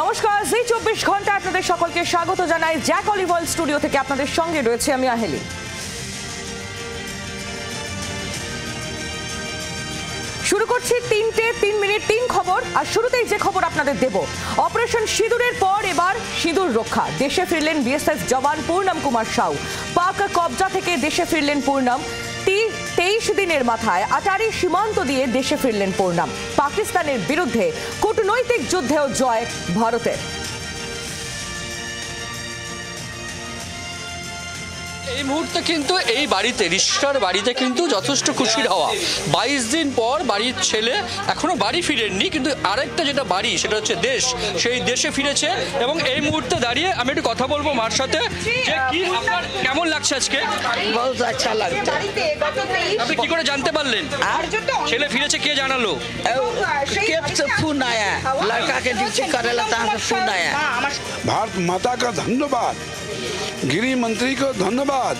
নমস্কার, জি 24 ঘন্টা আপনাদের সকলকে স্বাগত জানাই। জ্যাক অলিভাল স্টুডিও থেকে আপনাদের সঙ্গে রয়েছে আমি আহেলি। শুরু করছি 3 খবর। আর শুরুতেই যে খবর আপনাদের দেব, অপারেশন সিঁদুরের পর এবার সিঁদুর রক্ষা। দেশে ফিরলেন বিএসএফ জওয়ান পূর্ণম কুমার সাউ। পাক কবজা থেকে দেশে ফিরলেন পূর্ণম। 23 দিনের মাথায় আটারি সীমান্ত দিয়ে দেশে ফিরলেন পূর্ণম। পাকিস্তানের বিরুদ্ধে কূটনৈতিক যুদ্ধেও জয় ভারতের। এই মুহূর্তে কিন্তু এই বাড়িতে রিশরার বাড়িতে কিন্তু যথেষ্ট খুশির হাওয়া। 22 দিন পর বাড়ির ছেলে এখনো বাড়ি ফিরেননি, কিন্তু আরেকটা যেটা বাড়ি সেটা হচ্ছে দেশ, সেই দেশে ফিরেছে। এবং এই মুহূর্তে দাঁড়িয়ে আমি একটু কথা বলবো মার সাথে, যে কি আপনার কেমন লাগছে আজকে? बहुत अच्छा लगता है। আপনি কি করে জানতে পারলেন ছেলে ফিরেছে? কে জানালো? केप से फोन आया, लड़का के ड्यूटी करेला तहाँ से फोन आया। भारत माता का धन्यवाद, गृह मंत्री को धन्यवाद,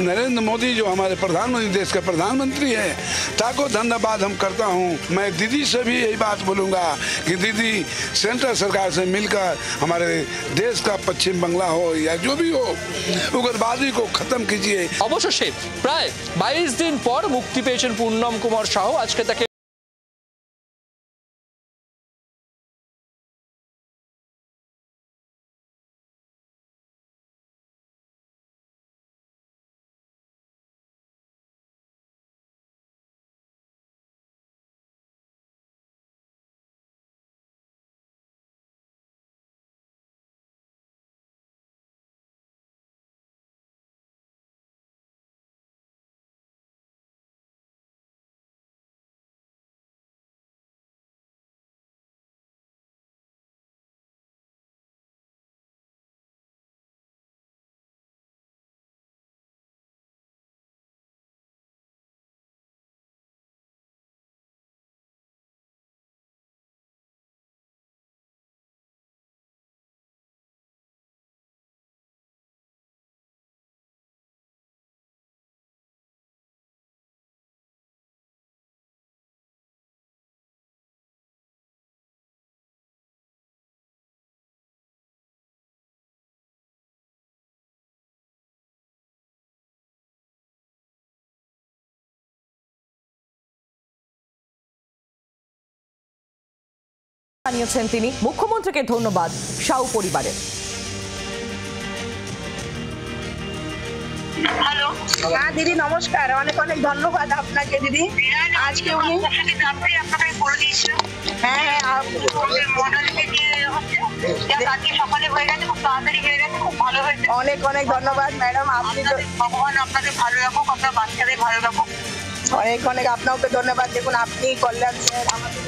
नरेंद्र मोदी जो हमारे प्रधानमंत्री, देश के प्रधानमंत्री हैं, ताको धन्यवाद हम करता हूं। मैं दीदी से भी यही बात बोलूंगा कि दीदी सेंट्रल सरकार से मिलकर हमारे देश का पश्चिम बंगला हो या जो भी हो, उग्रवादी को खत्म कीजिए। অবশেষে প্রায় 22 দিন পর মুক্তি পেয়েছেন পূর্ণম কুমার সাহু। আজকে তাকে জানিয়েছেন তিনি। মুখ্যমন্ত্রীকে ধন্যবাদ সাউ পরিবারের। হ্যালো, হ্যাঁ দিদি নমস্কার, অনেক অনেক ধন্যবাদ আপনাকে দিদি। আজকে উনি আপনাকে করে দিয়েছিল। হ্যাঁ সকালে হয়ে গেছে, খুব তাড়াতাড়ি হয়ে গেছে, খুব ভালো হয়েছে। অনেক অনেক ধন্যবাদ ম্যাডাম, আপনি ভগবান আপনাকে ভালো রাখুক, আপনার বাচ্চাদের ভালো রাখুক। অনেক অনেক আপনাকে ধন্যবাদ। দেখুন আপনি কল্যাণ স্যার আমাদের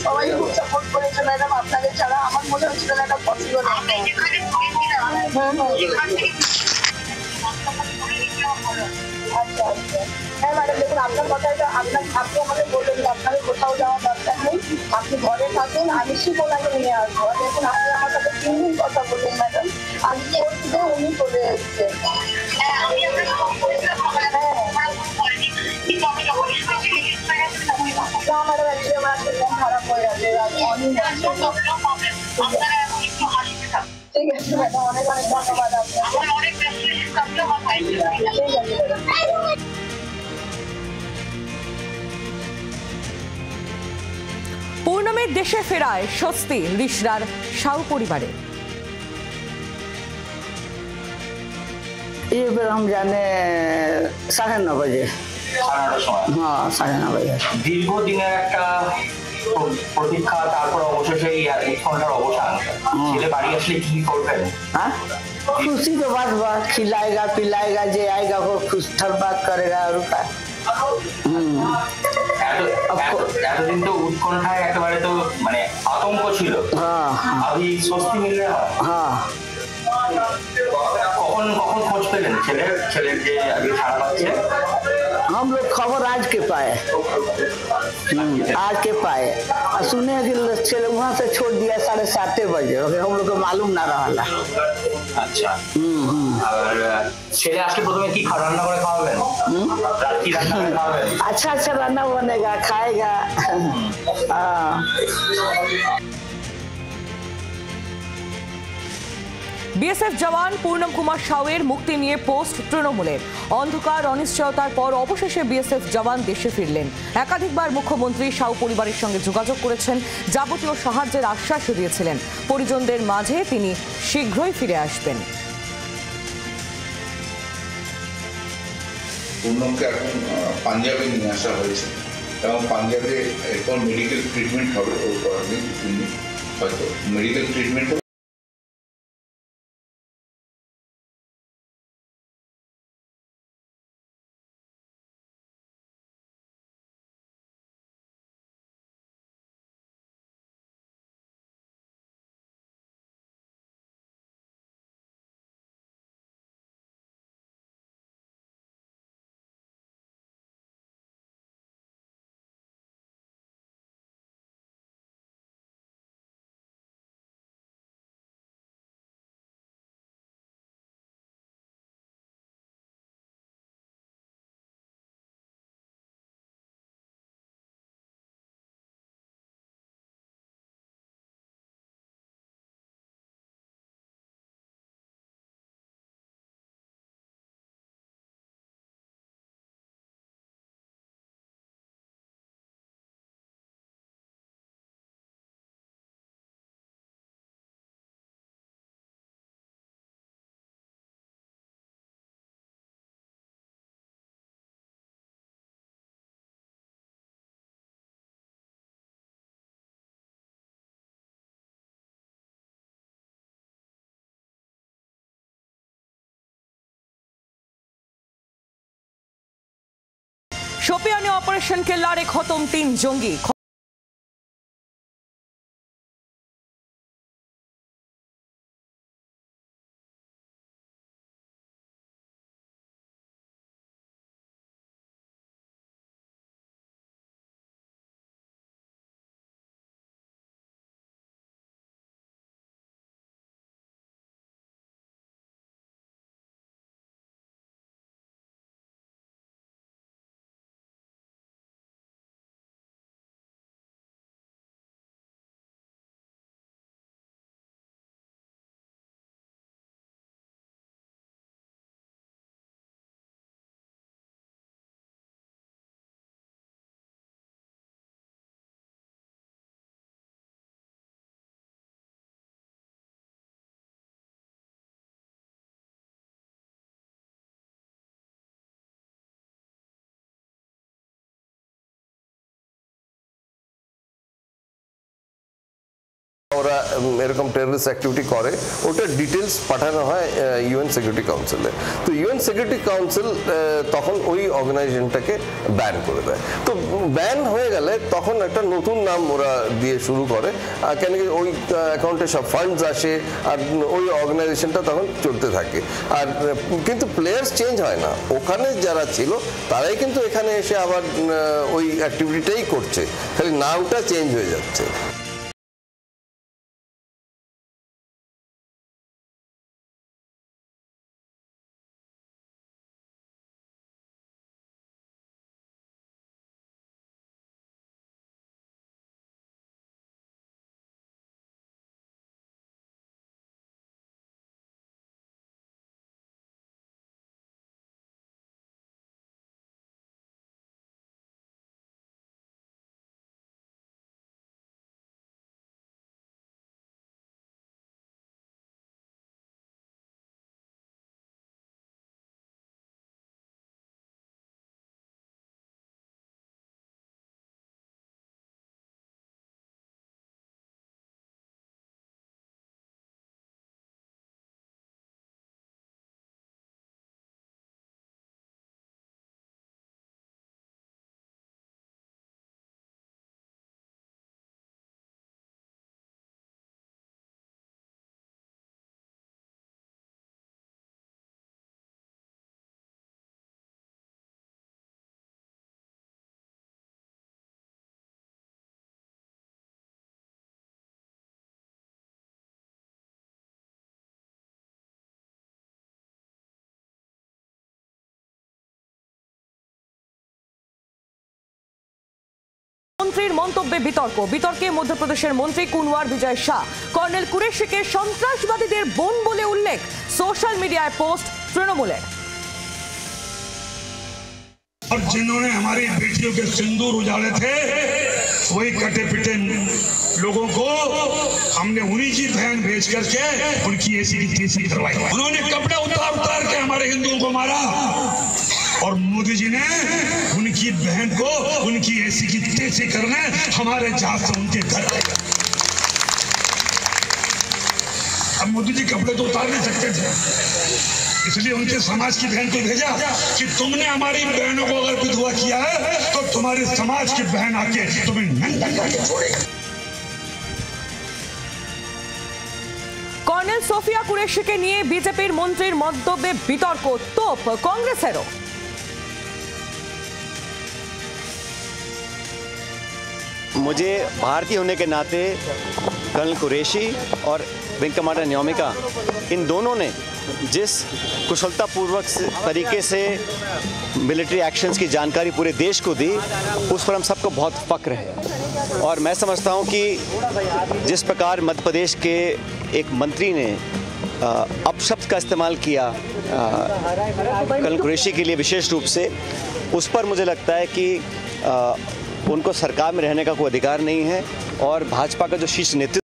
সবাই খুব সাপোর্ট করেছে ম্যাডাম, আপনাদের ছাড়া আমার মনে হচ্ছিল না এটা পসিবল। হ্যাঁ ম্যাডাম, দেখুন আপনার কথাটা আপনি আমাদের বললেন যে আপনাদের কোথাও যাওয়া দরকার নেই, আপনি ঘরে থাকুন, আমি শিবনাকে নিয়ে আসবো। দেখুন আপনি আমার সাথে 3 দিন কথা বললেন ম্যাডাম, আজকে উনি চলে এসেছেন। খারাপ হয়ে গেছে, ঠিক আছে ম্যাডাম, অনেক অনেক ধন্যবাদ আপনাকে। পূর্ণমের দেশে ফেরায় স্বস্তি রিশরার সাউ পরিবারের। ये फिर हम जाने 9:30 बजे। 9:30 সময়। हाँ 9:30 बजे। দীর্ঘদিনের একটা প্রতীক্ষা, তারপর অবশেষে এই উৎকণ্ঠার অবসান। ছেলে বাড়ি আসলে কি করবেন? हाँ खुशी के बाद खिलाएगा पिलाएगा, जे आएगा वो खुश थर बात करेगा और का। এতদিন তো উৎকণ্ঠায় একেবারে তো মানে আতঙ্ক ছিল। हाँ আমি স্বস্তি মিললে हाँ। কখন কখন খোঁজ পেলেন ছেলের যে আগে ছাড়া পাচ্ছে? हम लोग खबर आज के पाए, आज के पाए। सुने कि वहाँ से छोड़ दिया 7:30 बजे, हम लोग को मालूम ना रहा। আচ্ছা। আর ছেলে আসলে প্রথমে কি রান্না করে খাওয়াবেন? কি রান্না করে খাওয়াবেন? अच्छा अच्छा खाना बनेगा खाएगा हाँ বিএসএফ জওয়ান পূর্ণম কুমার সাউয়ের মুক্তি নিয়ে পোস্ট তৃণমূলের। অন্ধকার অনিশ্চয়তার পর অবশেষে বিএসএফ জওয়ান দেশে ফিরলেন। একাধিকবার মুখ্যমন্ত্রী সাউ পরিবারের সঙ্গে যোগাযোগ করেছেন, যাবতীয় সাহায্যের আশ্বাস দিয়েছিলেন। পরিজনদের মাঝে তিনি শীঘ্রই ফিরে আসবেন। পূর্ণমকে এখন পাঞ্জাবে নিয়ে আসা হয়েছে এবং পাঞ্জাবে এখন মেডিকেল ট্রিটমেন্ট হবে, হয়তো মেডিকেল ট্রিটমেন্ট। শোপিয়ানে অপারেশন কেল্লারে খতম 3 জঙ্গি। ওরা এরকম টেররিস্ট অ্যাক্টিভিটি করে, ওটা ডিটেলস পাঠানো হয় ইউএন সিকিউরিটি কাউন্সিলে। তো ইউএন সিকিউরিটি কাউন্সিল তখন ওই অর্গানাইজেশনটাকে ব্যান করে দেয়। তো ব্যান হয়ে গেলে তখন একটা নতুন নাম ওরা দিয়ে শুরু করে, কেন কি ওই অ্যাকাউন্টে সব ফান্ডস আসে আর ওই অর্গানাইজেশনটা তখন চলতে থাকে। আর কিন্তু প্লেয়ার্স চেঞ্জ হয় না, ওখানে যারা ছিল তারাই কিন্তু এখানে এসে আবার ওই অ্যাক্টিভিটিটাই করছে, খালি নামটা চেঞ্জ হয়ে যাচ্ছে। মন্ত্রীর মন্তব্যে বিতর্কে মধ্যপ্রদেশের মন্ত্রী কুনওয়ার বিজয় শাহ কর্নেল কুরেশিকে সন্ত্রাসবাদীদের বোন বলে উল্লেখ, সোশ্যাল মিডিয়ায় পোস্ট তৃণমূলের। और जिन्होंने हमारी बेटियों के सिंदूर उजाड़े थे वही कटे पिटे लोगों को हमने उन्हीं की बहन भेज करके उनकी ऐसी की तीसरी करवाई। उन्होंने कपड़े उतार के हमारे हिंदुओं को मारा और मोदी जी ने उनकी बहन को उनकी ऐसी की तेजी करने हमारे जहाज से उनके घर गए। अब मोदी जी कपड़े तो उतार नहीं सकते थे, इसलिए उनके समाज की बहन को भेजा कि तुमने हमारी बहनों को अगर विधवा किया है तो तुम्हारे समाज की बहन आके तुम्हें नंगा करके छोड़ेगा। কর্নেল সোফিয়া কুরেশিকে নিয়ে বিজেপির মন্ত্রীর মন্তব্যে বিতর্ক, তোপ কংগ্রেসেরও। मुझे भारतीय होने के नाते कर्नल कुरैशी और विंग कमांडर न्योमिका इन दोनों ने जिस कुशलतापूर्वक तरीके से मिलिट्री एक्शंस की जानकारी पूरे देश को दी, उस पर हम सबको बहुत फक्र है। और मैं समझता हूं कि जिस प्रकार मध्य प्रदेश के एक मंत्री ने अपशब्द का इस्तेमाल किया कर्नल कुरैशी के लिए विशेष रूप से, उस पर मुझे लगता है कि उनको सरकार में रहने का कोई अधिकार नहीं है और भाजपा का जो शीर्ष नेतृत्व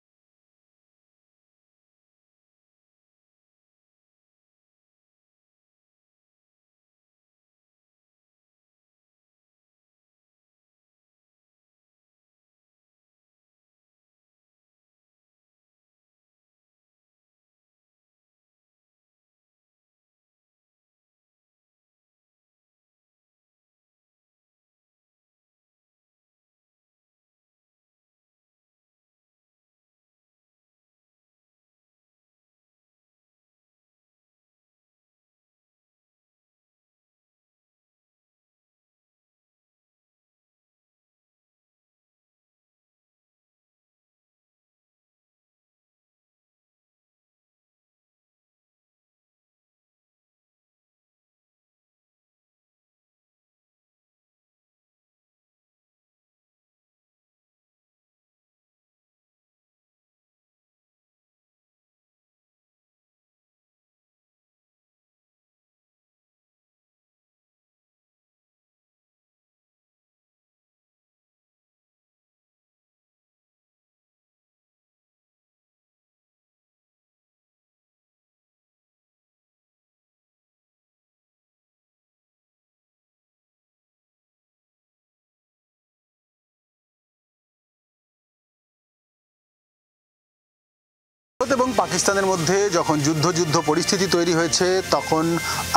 ভারত এবং পাকিস্তানের মধ্যে যখন যুদ্ধ পরিস্থিতি তৈরি হয়েছে, তখন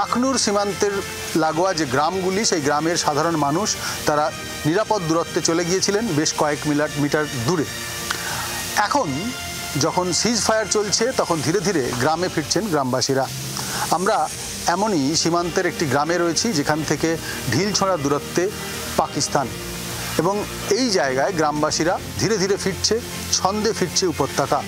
আখনুর সীমান্তের লাগোয়া যে গ্রামগুলি, সেই গ্রামের সাধারণ মানুষ তারা নিরাপদ দূরত্বে চলে গিয়েছিলেন বেশ কয়েক মিটার দূরে। এখন যখন সিজ ফায়ার চলছে, তখন ধীরে ধীরে গ্রামে ফিরছেন গ্রামবাসীরা। আমরা এমনই সীমান্তের একটি গ্রামে রয়েছি যেখান থেকে ঢিল ছোঁড়া দূরত্বে পাকিস্তান, এবং এই জায়গায় গ্রামবাসীরা ধীরে ধীরে ফিরছে, ছন্দে ফিরছে উপত্যকা।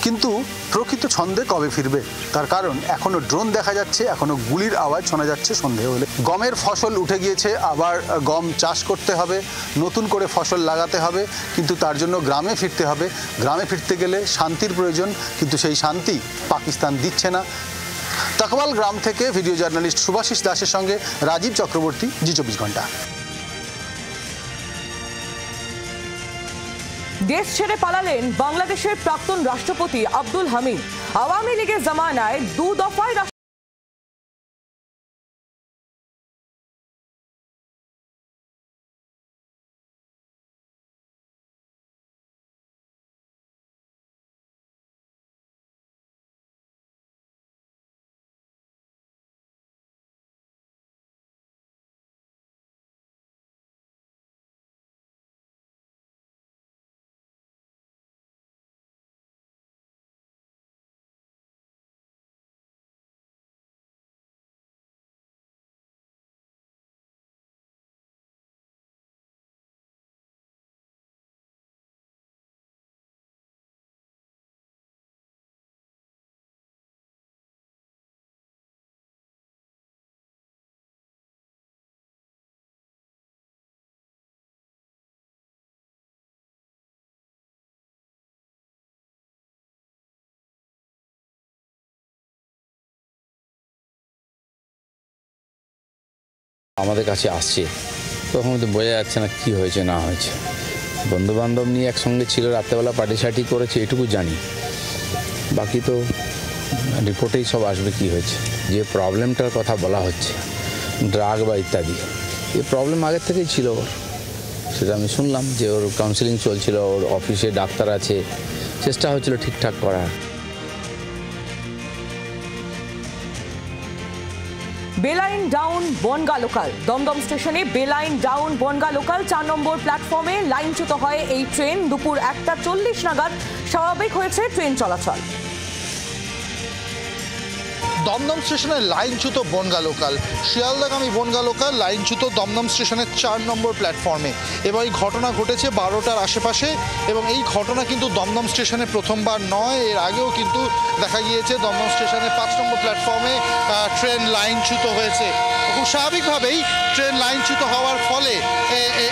কিন্তু প্রকৃত ছন্দে কবে ফিরবে তার কারণ এখনও ড্রোন দেখা যাচ্ছে, এখনও গুলির আওয়াজ শোনা যাচ্ছে সন্ধে হলে। গমের ফসল উঠে গিয়েছে, আবার গম চাষ করতে হবে, নতুন করে ফসল লাগাতে হবে, কিন্তু তার জন্য গ্রামে ফিরতে হবে। গ্রামে ফিরতে গেলে শান্তির প্রয়োজন, কিন্তু সেই শান্তি পাকিস্তান দিচ্ছে না। তকওয়াল গ্রাম থেকে ভিডিও জার্নালিস্ট শুভাশিস দাসের সঙ্গে রাজীব চক্রবর্তী, জি 24 ঘন্টা। দেশ ছেড়ে পালালেন বাংলাদেশের প্রাক্তন রাষ্ট্রপতি আব্দুল হামিদ। আওয়ামী লীগের জামানায় 2 দফায় আমাদের কাছে আসছে তখন তো বোঝা যাচ্ছে না কি হয়েছে না হয়েছে। বন্ধুবান্ধব নিয়ে একসঙ্গে ছিল, রাত্রেবেলা পার্টি সার্টি করেছে এটুকু জানি, বাকি তো রিপোর্টেই সব আসবে কি হয়েছে। যে প্রবলেমটার কথা বলা হচ্ছে ড্রাগ বা ইত্যাদি, এই প্রবলেম আগের থেকেই ছিল ওর, সেটা আমি শুনলাম যে ওর কাউন্সিলিং চলছিল, ওর অফিসে ডাক্তার আছে, চেষ্টা হচ্ছিল ঠিকঠাক করার। বেলাইন ডাউন বনগা লোকাল, দমদম স্টেশনে বেলাইন ডাউন বনগা লোকাল 4 নম্বর প্ল্যাটফর্মে লাইনচ্যুত হয় এই ট্রেন। দুপুর 1:40 নাগাদ স্বাভাবিক হয়েছে ট্রেন চলাচল। দমদম স্টেশনের লাইনচ্যুত বনগা লোকাল, শিয়ালদাগামী বনগা লোকাল লাইনচ্যুত দমদম স্টেশনের 4 নম্বর প্ল্যাটফর্মে। এবং এই ঘটনা ঘটেছে 12টার আশেপাশে, এবং এই ঘটনা কিন্তু দমদম স্টেশনে প্রথমবার নয়, এর আগেও কিন্তু দেখা গিয়েছে দমদম স্টেশনের 5 নম্বর প্ল্যাটফর্মে ট্রেন লাইনচ্যুত হয়েছে। খুব স্বাভাবিকভাবেই ট্রেন লাইনচ্যুত হওয়ার ফলে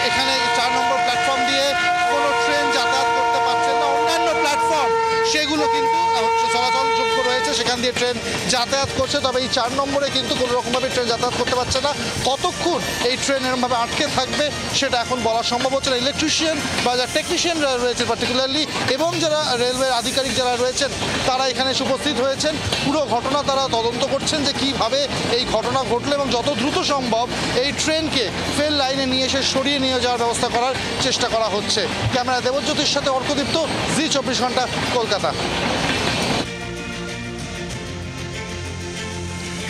এখানে 4 নম্বর প্ল্যাটফর্ম দিয়ে কোনো ট্রেন যাতায়াত করতে পারছে না। অন্যান্য প্ল্যাটফর্ম সেগুলো কিন্তু চলাচলযোগ্য রয়েছে, সেখান দিয়ে ট্রেন যাতায়াত করছে, তবে এই 4 নম্বরে কিন্তু কোনো রকমভাবে ট্রেন যাতায়াত করতে পারছে না। কতক্ষণ এই ট্রেন এরকমভাবে আটকে থাকবে সেটা এখন বলা সম্ভব হচ্ছে না। ইলেকট্রিশিয়ান বা যারা টেকনিশিয়ানরা রয়েছে পার্টিকুলারলি, এবং যারা রেলওয়ের আধিকারিক যারা রয়েছেন তারা এখানে উপস্থিত হয়েছেন। পুরো ঘটনা তারা তদন্ত করছেন যে কিভাবে এই ঘটনা ঘটলো, এবং যত দ্রুত সম্ভব এই ট্রেনকে ফেল লাইনে নিয়ে এসে সরিয়ে নিয়ে যাওয়ার ব্যবস্থা করার চেষ্টা করা হচ্ছে। ক্যামেরা দেবজ্যোতির সাথে অর্কদীপ্ত, জি 24 ঘন্টা, কলকাতা।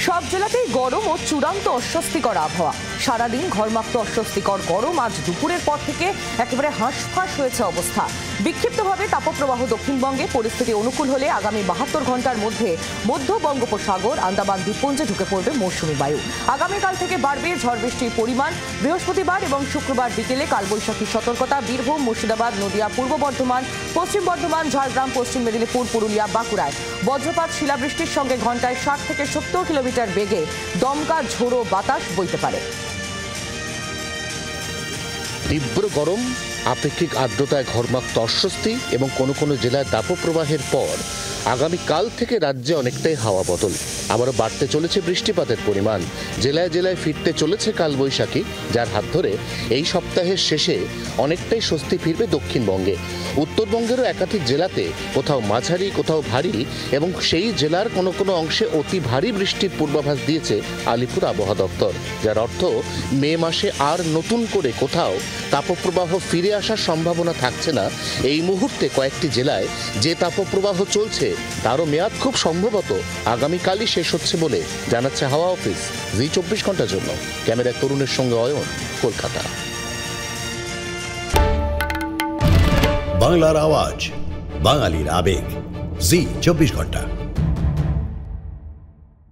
সব জেলাতেই গরম ও চূড়ান্ত অস্বস্তিকর আবহাওয়া। সারাদিন ঘরমাক্ত অস্বস্তিকর গরম, আজ দুপুরের পর থেকে একেবারে হাঁসফাঁস হয়েছে অবস্থা। বিক্ষিপ্তভাবে তাপপ্রবাহ দক্ষিণবঙ্গে, পরিস্থিতি অনুকূল হলে আগামী 72 ঘন্টার মধ্যে মধ্য বঙ্গোপসাগর, আন্দামান দ্বীপপুঞ্জে ঢুকে পড়বে মৌসুমী বায়ু। আগামীকাল থেকে বাড়বে ঝড় বৃষ্টির পরিমাণ। বৃহস্পতিবার এবং শুক্রবার বিকেলে কালবৈশাখী সতর্কতা। বীরভূম, মুর্শিদাবাদ, নদিয়া, পূর্ব বর্ধমান, পশ্চিম বর্ধমান, ঝাড়গ্রাম, পশ্চিম মেদিনীপুর, পুরুলিয়া, বাঁকুড়ায় বজ্রপাত, শিলাবৃষ্টির সঙ্গে ঘন্টায় 60 থেকে 70 কিলোমিটার বেগে দমকা ঝোড়ো বাতাস বইতে পারে। তীব্র গরম, আপেক্ষিক আর্দ্রতায় ঘরমাক্ত অস্বস্তি এবং কোনো কোনো জেলায় তাপপ্রবাহের পর আগামীকাল থেকে রাজ্যে অনেকটাই হাওয়া বদল। আবারও বাড়তে চলেছে বৃষ্টিপাতের পরিমাণ। জেলায় জেলায় ফিরতে চলেছে কালবৈশাখী, যার হাত ধরে এই সপ্তাহের শেষে অনেকটাই স্বস্তি ফিরবে দক্ষিণবঙ্গে। উত্তরবঙ্গেরও একাধিক জেলাতে কোথাও মাঝারি, কোথাও ভারী এবং সেই জেলার কোনো কোনো অংশে অতি ভারী বৃষ্টির পূর্বাভাস দিয়েছে আলিপুর আবহাওয়া দপ্তর, যার অর্থ মে মাসে আর নতুন করে কোথাও তাপপ্রবাহ ফিরে আসার সম্ভাবনা থাকছে না। এই মুহূর্তে কয়েকটি জেলায় যে তাপপ্রবাহ চলছে তারও মেয়াদ খুব সম্ভবত আগামীকালই শেষ হচ্ছে বলে জানাচ্ছে হাওয়া অফিস। জি 24 ঘন্টার জন্য ক্যামেরায় তরুণের সঙ্গে অয়ন, কলকাতা। বাংলার আওয়াজ, বাঙালির আবেগ, জি 24 ঘন্টা।